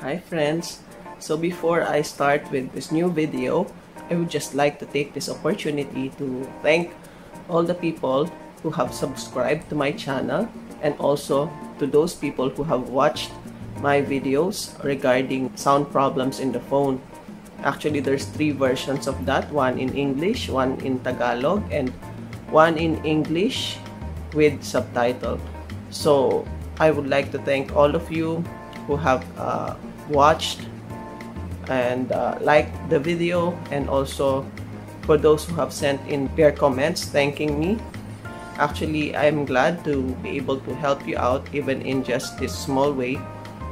Hi friends! So before I start with this new video, I would just like to take this opportunity to thank all the people who have subscribed to my channel and also to those people who have watched my videos regarding sound problems in the phone. Actually, there's 3 versions of that, one in English, one in Tagalog, and one in English with subtitle. So I would like to thank all of you who have watched and liked the video, and also for those who have sent in their comments thanking me. Actually, I'm glad to be able to help you out even in just this small way,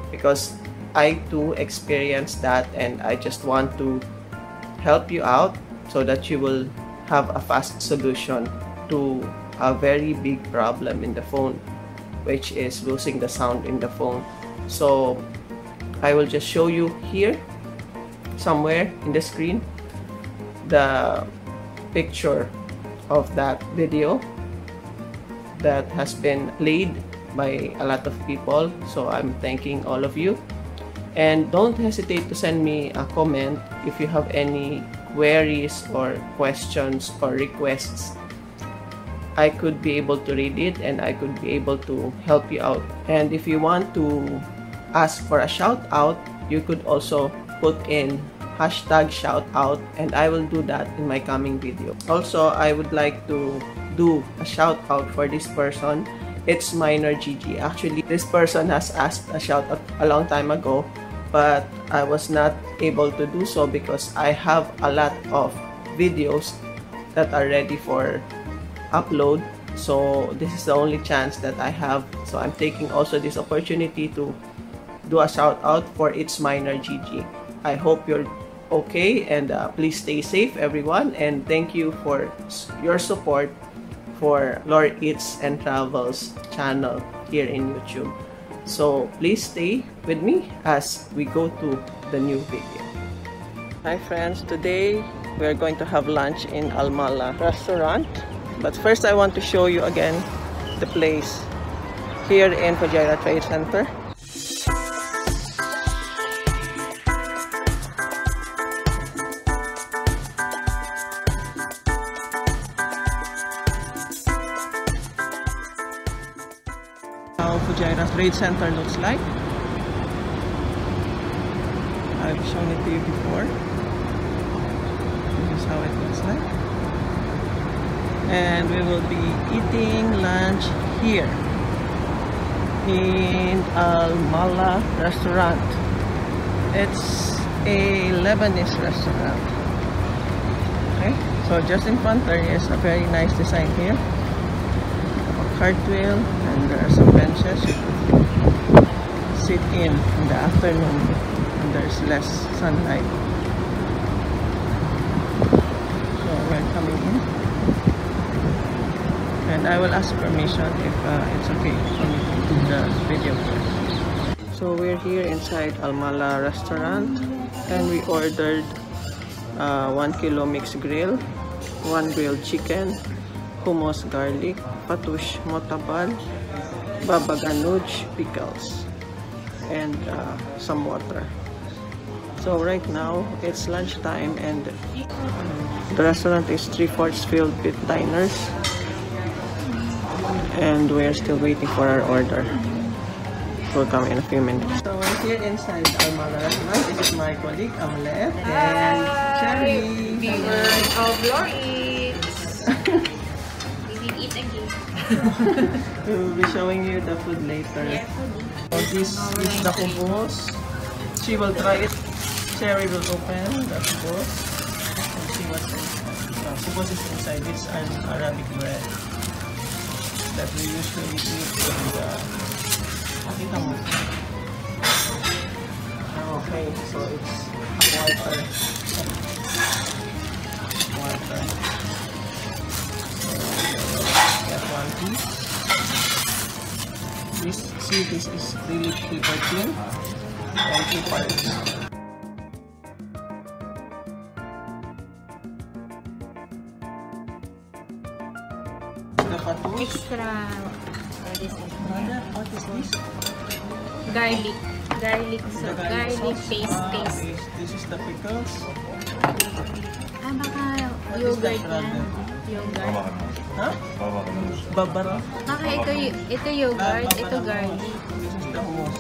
because I too experienced that, and I just want to help you out so that you will have a fast solution to a very big problem in the phone, which is losing the sound in the phone. So I will just show you here somewhere in the screen the picture of that video that has been played by a lot of people. So I'm thanking all of you, and don't hesitate to send me a comment if you have any queries or questions or requests. I could be able to read it and I could be able to help you out. And if you want to ask for a shout out, you could also put in hashtag shout out, and I will do that in my coming video. Also, I would like to do a shout out for this person. It's Minor Gigi. Actually, this person has asked a shout out a long time ago, but I was not able to do so because I have a lot of videos that are ready for upload. So this is the only chance that I have. So I'm taking also this opportunity to do a shout out for It's Minor Gigi. I hope you're okay, and please stay safe everyone, and thank you for your support for Lore Eats and Travels channel here in YouTube. So please stay with me as we go to the new video. Hi friends, today we're going to have lunch in Almala restaurant, but first I want to show you again the place here in Fujairah Trade Center. How Fujairah Trade Center looks like. I've shown it to you before. This is how it looks like. And we will be eating lunch here in Almala restaurant. It's a Lebanese restaurant. Okay, so just in front there is a very nice design here. Cartwheel, and there are some benches you can sit in the afternoon and there's less sunlight. So we're coming in, and I will ask permission if it's okay for me to do the video first. So we're here inside Almala restaurant, and we ordered 1 kilo mixed grill, 1 grilled chicken, hummus garlic, patush motabal, baba ganoush pickles, and some water. So right now it's lunchtime, and the restaurant is 3/4 filled with diners, and we're still waiting for our order. We'll come in a few minutes. So we're here inside Almala restaurant. This is my colleague Amalet and Cherry. Viewers of Lore Eats. Eat again. We will be showing you the food later. Yeah, So this is the hummus. She will try it. Cherry will open the hummus and see what's inside. Hummus is inside. It's an Arabic bread that we usually eat with Makita mo. Okay, so it's water. Water. Get 1 piece. This is really paper thin, and 2 parts. The patush. Extra. What is it? What is this? Garlic. garlic paste. This is the pickles. Baka yogurt yan. Yogurt. Huh? Babara. Baka ito yogurt, ito garlic. This is the hummus.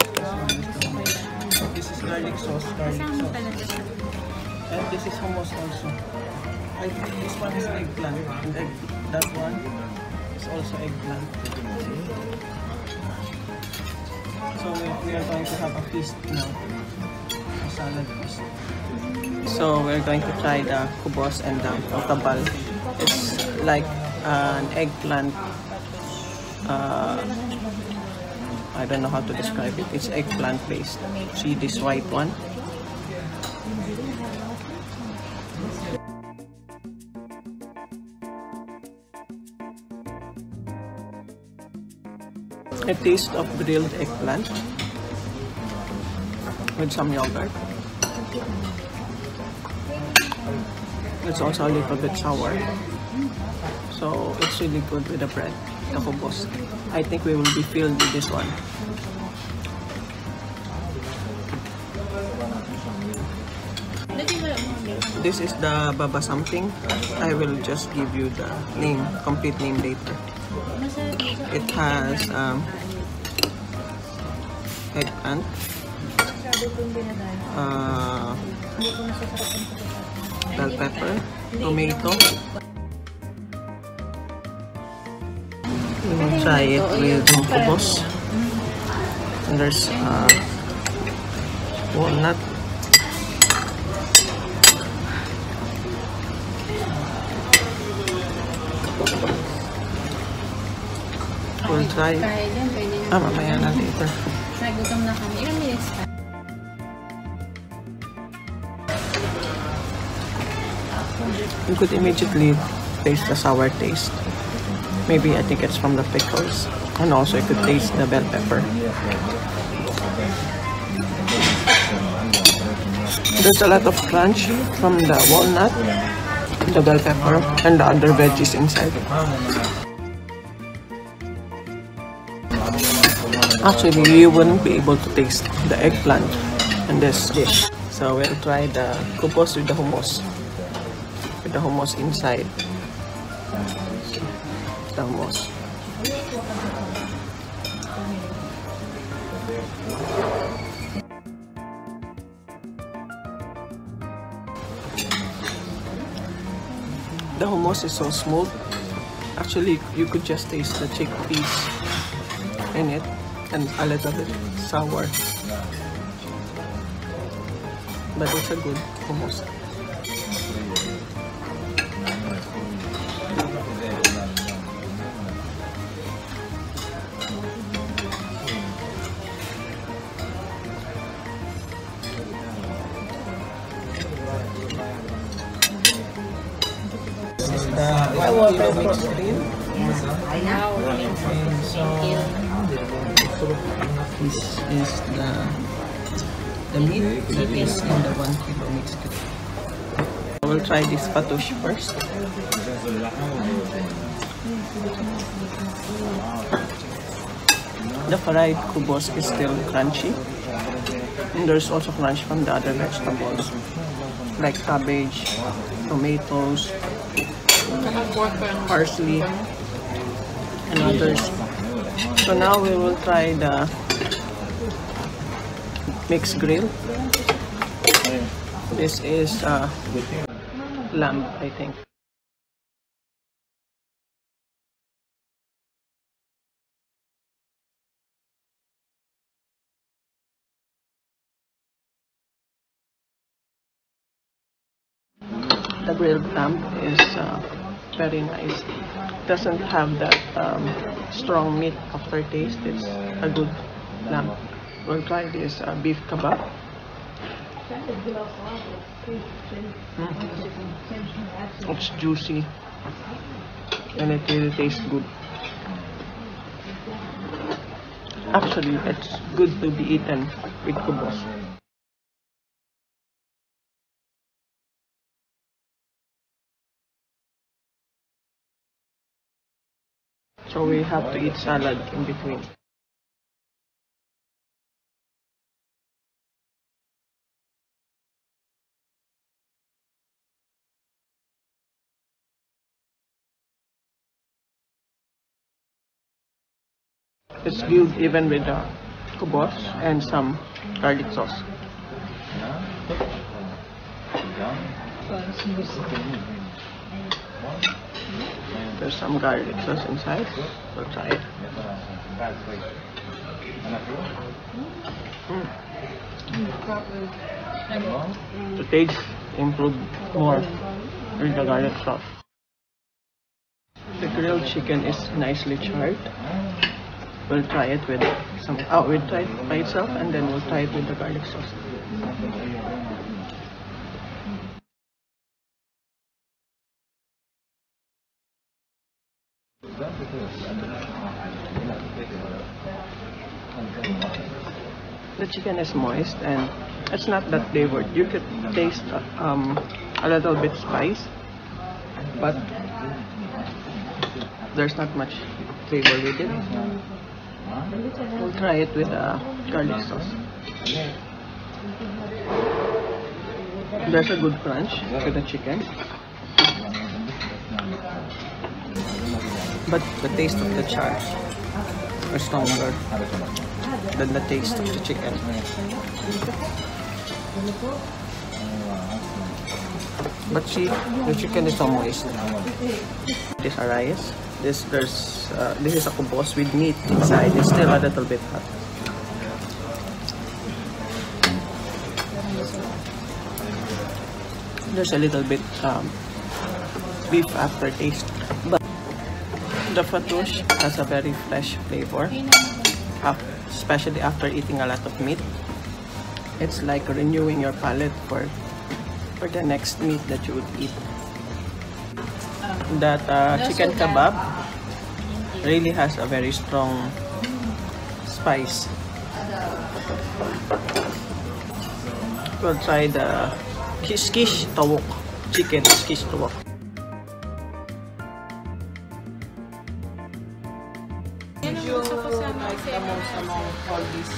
This is garlic sauce. Kasama pala ito sa... And this is hummus also. I think this one is eggplant. And that one is also eggplant. So we are going to have a feast now. A salad feast. So we're going to try the kubos and the otabal. It's like an eggplant. I don't know how to describe it. It's eggplant based. See this white one? A taste of grilled eggplant with some yogurt. It's also a little bit sour, so it's really good with the bread, the kubos. I think we will be filled with this one. This is the baba something. I will just give you the name, complete name later. It has eggplant, bell pepper, tomato. We will try it with kubos. And there's walnut. We'll try it. Mamaya na later. Nagutom na kami. Ilang minutes pa? You could immediately taste the sour taste. Maybe I think it's from the pickles. And also you could taste the bell pepper. There's a lot of crunch from the walnut, the bell pepper, and the other veggies inside. Actually, you wouldn't be able to taste the eggplant in this dish. So we'll try the kubos with the hummus. With the hummus inside. The hummus. The hummus is so smooth. Actually, you could just taste the chickpeas in it. And a little bit sour, but it's a good hummus. This is the water mixed green. This is the meat that is in the 1 kilo mixed green. I will try this fatouche first. The fried kubos is still crunchy. And there's also crunch from the other vegetables like cabbage, tomatoes, parsley, and others. So now we will try the mixed grill. This is lamb, I think. The grilled lamb is very nice. Doesn't have that strong meat aftertaste. It's a good lamb. We'll try this beef kebab. It's juicy and it really tastes good. Actually, it's good to be eaten with kubos. So we have to eat salad in between. It's good even with the kubos and some garlic sauce. There's some garlic sauce inside. We'll try it. The taste improved more with the garlic sauce. The grilled chicken is nicely charred. We'll try it with some. Oh, we'll try it by itself and then we'll try it with the garlic sauce. The chicken is moist and it's not that flavored. You could taste a little bit spice, but there's not much flavor with it. We'll try it with garlic sauce. There's a good crunch with the chicken, but the taste of the char is stronger than the taste of the chicken. But see, the chicken is so moist. This is a rice. This is a kubos with meat inside. It's still a little bit hot. There's a little bit beef aftertaste, but the fattoush has a very fresh flavor, especially after eating a lot of meat. It's like renewing your palate for the next meat that you would eat. That chicken kebab really has a very strong spice. We'll try the kish tawok chicken, kish tawok. Among all these,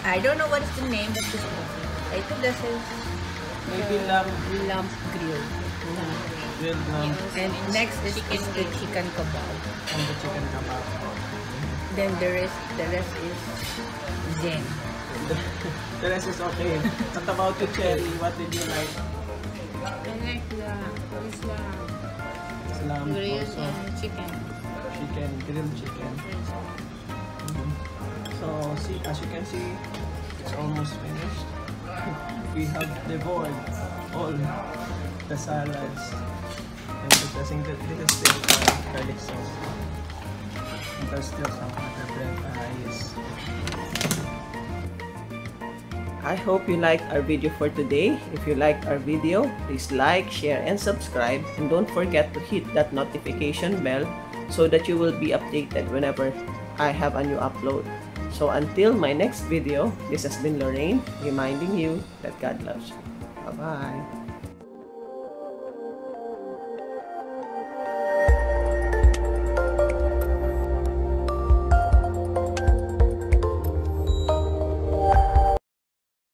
I don't know what is the name, but I think this is maybe lamb grill. grilled lamb And next is the chicken kebab. and the chicken kebab. Then the rest is zen. The rest is okay. What about you, Cherry? What did you like? I like this Lamb grilled also. and chicken. Chicken, grilled chicken. So, see, as you can see, it's almost finished. We have devoured all the salads and the dressing. This is still garlic sauce. And there's still some other bread fries. I hope you liked our video for today. If you liked our video, please like, share, and subscribe. And don't forget to hit that notification bell so that you will be updated whenever I have a new upload. So until my next video, this has been Lorraine reminding you that God loves you. Bye-bye.